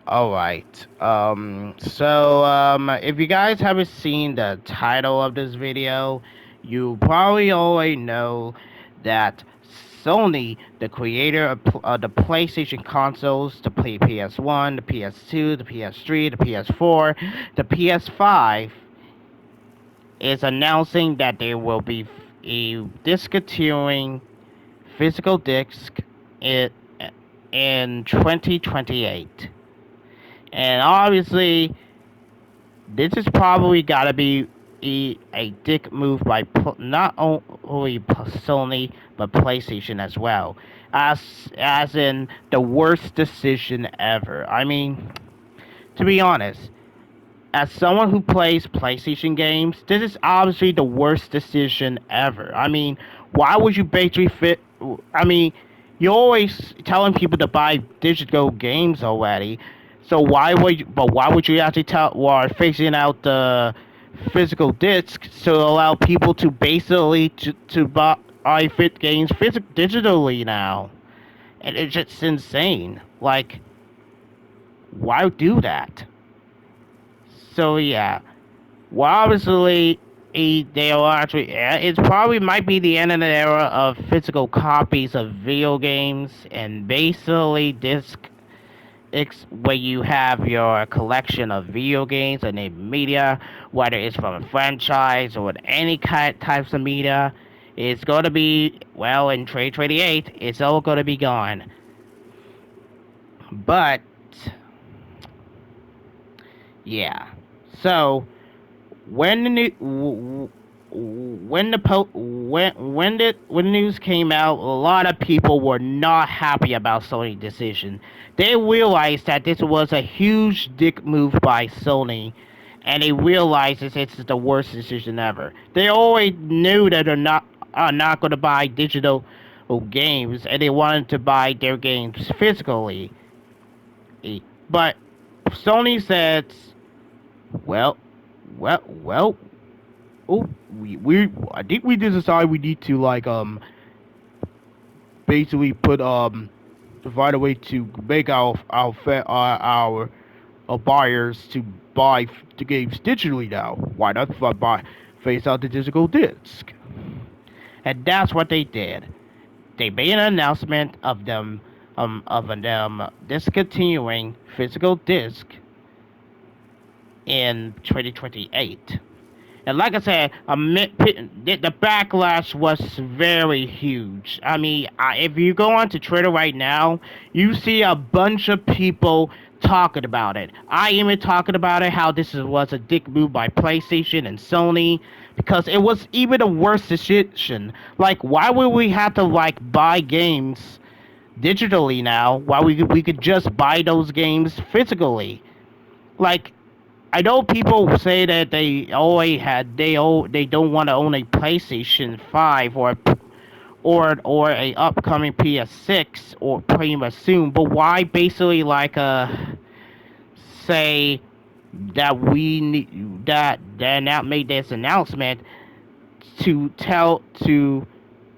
All right. So, if you guys haven't seen the title of this video, you probably already know that Sony, the creator of the PlayStation consoles, the PS1, the PS2, the PS3, the PS4, the PS5, is announcing that there will be a discontinuing physical disc in, in 2028. And obviously, this is probably gotta be a dick move by not only Sony but PlayStation as well, as in the worst decision ever. I mean, to be honest, as someone who plays PlayStation games, this is obviously the worst decision ever. I mean, why would you basically fit? I mean, you're always telling people to buy digital games already. So why would you actually tell while phasing out the physical discs to allow people to basically to buy fit games digitally now? And it's just insane. Like, why do that? So yeah. Well, obviously, they will actually. It probably might be the end of the era of physical copies of video games, and basically disc. Where you have your collection of video games and a media, whether it's from a franchise or any kind types of media, it's going to be well in 2028. It's all going to be gone. But yeah, so when the new when the when the news came out, a lot of people were not happy about Sony's decision. They realized that this was a huge dick move by Sony, and they realized it's the worst decision ever. They always knew that they're not going to buy digital games, and they wanted to buy their games physically. But Sony said, well, well, oh, I think we just decided we need to basically put find a way to make our buyers to buy the games digitally now. Why not buy phase out the digital disc? And that's what they did. They made an announcement of them discontinuing physical disc in 2028. And like I said, the backlash was very huge. I mean, if you go onto Twitter right now, you see a bunch of people talking about it. I even talking about it, how was a dick move by PlayStation and Sony, because it was even a worse decision. Like, why would we have to buy games digitally now? Why we could just buy those games physically? Like, I know people say that they don't want to own a PlayStation 5 or a upcoming PS6 or pretty much soon, but why basically say that we need that now made this announcement to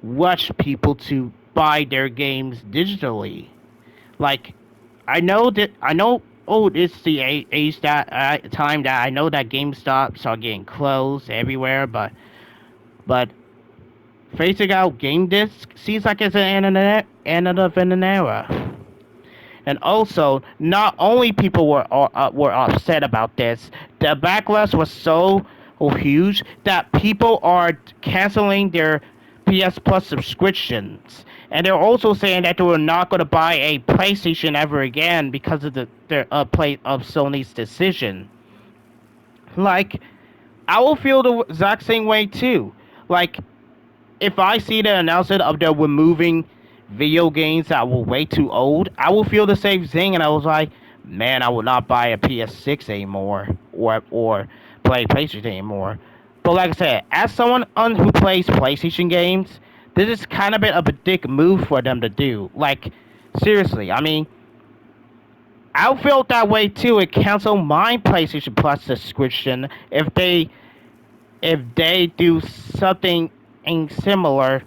rush people to buy their games digitally? Like, I know. Oh, it's the age that time that I know that GameStops are getting closed everywhere, but phasing out game disc seems like it's end of an era. And also, not only people were upset about this, the backlash was so huge that people are canceling their PS Plus subscriptions, and they're also saying that they were not going to buy a PlayStation ever again because of the play of Sony's decision. Like, I will feel the exact same way too. Like, if I see the announcement of them removing video games that were way too old, I will feel the same thing, and I was like, man, I will not buy a PS6 anymore or play PlayStation anymore. But like I said, as someone who plays PlayStation games, this is kind of a dick move for them to do. Like, seriously, I mean, I felt that way too. It cancel my PlayStation Plus subscription if they do something similar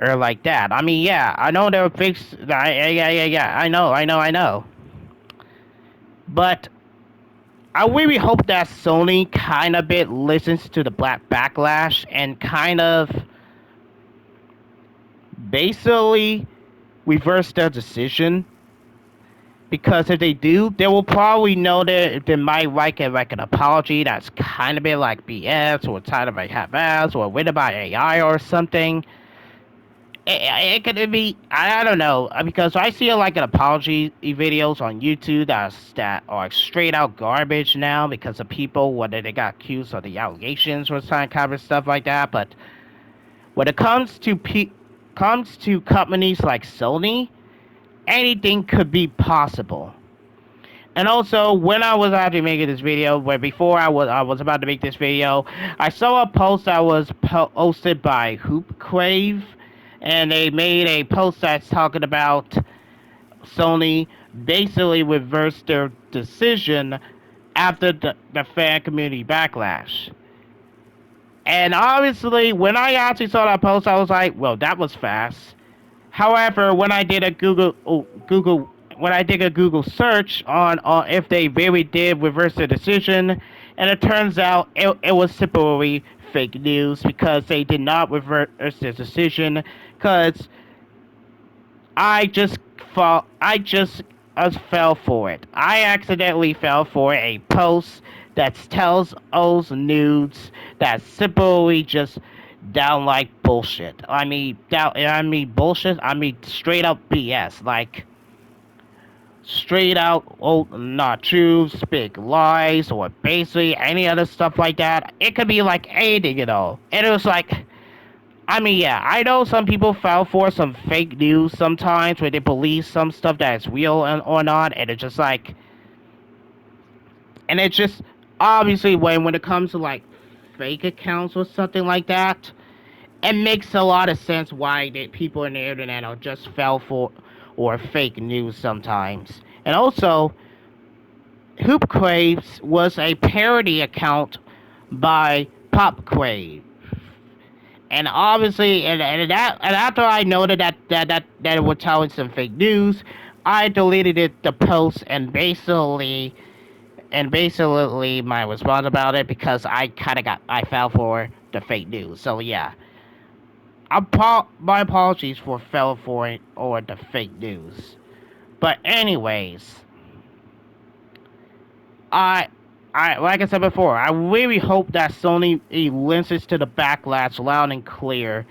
or like that. I mean, yeah, I know there are big. Yeah. I know. But I really hope that Sony kind of bit listens to the black backlash and kind of basically reverse their decision. Because if they do, they will probably know that they might like an apology that's kind of bit like BS or kind of like half-ass or written by AI or something. It could be I don't know because I see like an apology videos on YouTube that are straight out garbage now because of people whether they got accused of the allegations or some kind of stuff like that. But when it comes to companies like Sony, anything could be possible. And also, when I was actually making this video, where before I was about to make this video, I saw a post that was posted by Hoop Crave, and they made a post that's talking about Sony basically reversed their decision after the fan community backlash. And obviously, when I actually saw that post, I was like, well, that was fast. However, when I did a Google search on if they really did reverse the decision, and it turns out it was simply fake news because they did not reverse the decision because I just fell for it. I accidentally fell for a post that tells us nudes that simply just downright bullshit. I mean bullshit. I mean straight up BS. Like straight out not true, big lies, or basically any other stuff like that. It could be like anything, And it was like I mean, yeah, I know some people fell for some fake news sometimes where they believe some stuff that is real or not, and it's just like, and it's just obviously when it comes to like fake accounts or something like that, it makes a lot of sense why people on the internet are just fell for or fake news sometimes. And also, Hoop Craves was a parody account by Pop Crave. And obviously, and after I noted that it was telling some fake news, I deleted the post and basically my response about it because I fell for the fake news. So yeah, my apologies for fell for it or the fake news. But anyways, I. Like I said before, I really hope that Sony listens to the backlash loud and clear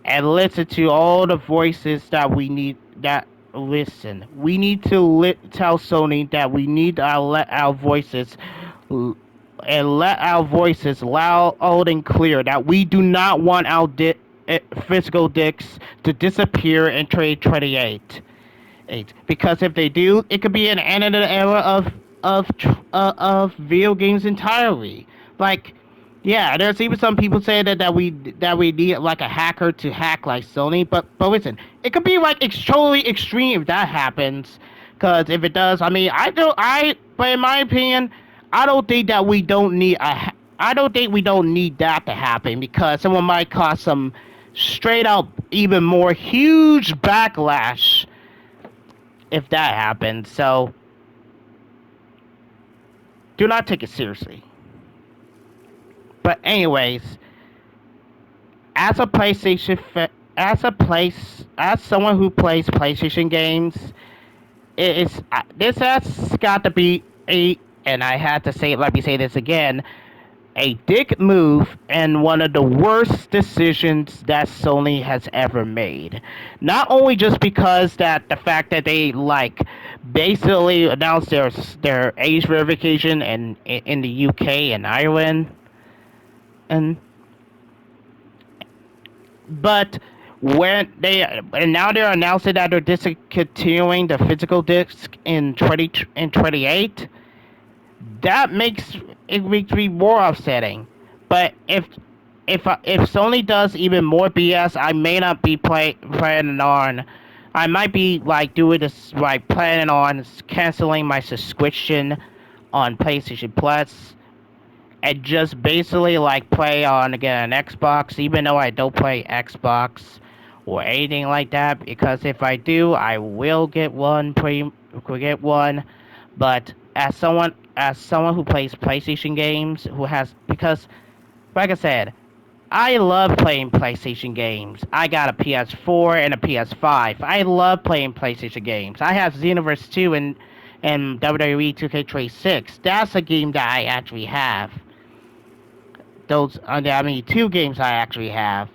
and listen to all the voices that we need that listen. We need to tell Sony that we need to let our voices and let our voices loud and clear that we do not want our physical dicks to disappear in 2028. Because if they do, it could be an end of the era of video games entirely. Like, yeah, there's even some people say that we need like a hacker to hack like Sony, but listen, it could be like totally extreme if that happens. Because if it does, I mean, but in my opinion, I don't think that we don't need I don't think we don't need that to happen because someone might cause some straight up even more huge backlash if that happens. So do not take it seriously. But anyways, as a as someone who plays PlayStation games, this has got to be and I had to say, let me say this again, a dick move and one of the worst decisions that Sony has ever made. Not only just because that the fact that they like basically announced their age verification in the UK and Ireland, and but when they and now they're announcing that they're discontinuing the physical disc in 28, that makes me more upsetting. But if Sony does even more BS, I may not be planning on. I might be like doing this like planning on canceling my subscription on PlayStation Plus and just basically like play on again an Xbox, even though I don't play Xbox or anything like that. Because if I do, I will get one. But as someone who plays PlayStation games, who has because like I said, I love playing PlayStation games. I got a PS4 and a PS5. I love playing PlayStation games. I have Xenoverse 2 and WWE 2K26. That's a game that I actually have. Two games I actually have.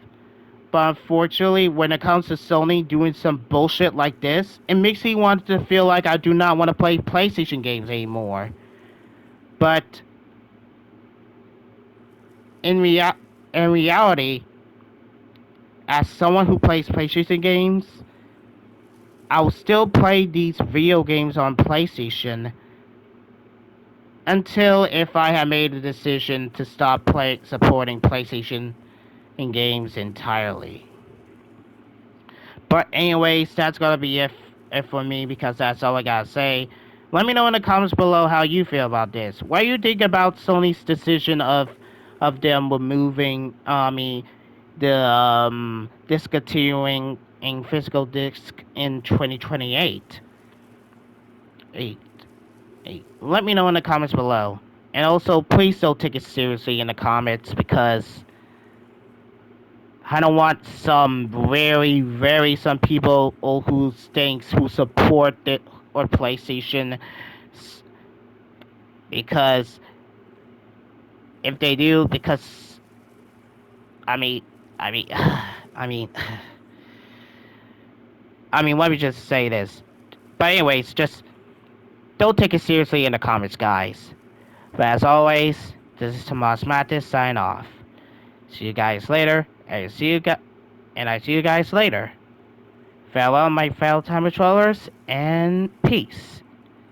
But unfortunately, when it comes to Sony doing some bullshit like this, it makes me want to feel like I do not want to play PlayStation games anymore. But in rea- in reality, as someone who plays PlayStation games, I will still play these video games on PlayStation until if I have made a decision to stop supporting PlayStation in games entirely. But anyways, that's gonna be it for me because that's all I gotta say. Let me know in the comments below how you feel about this. What do you think about Sony's decision of them removing the discontinuing in physical disc in 2028? Eight, Let me know in the comments below. And also, please don't take it seriously in the comments because I don't want some people who support it or PlayStation because if they do, because I mean, I mean, I mean, let me just say this. But anyways, just don't take it seriously in the comments, guys. But as always, this is Tomas Matis sign off. See you guys later. I see you guys later. Farewell, my fellow time patrollers, and peace.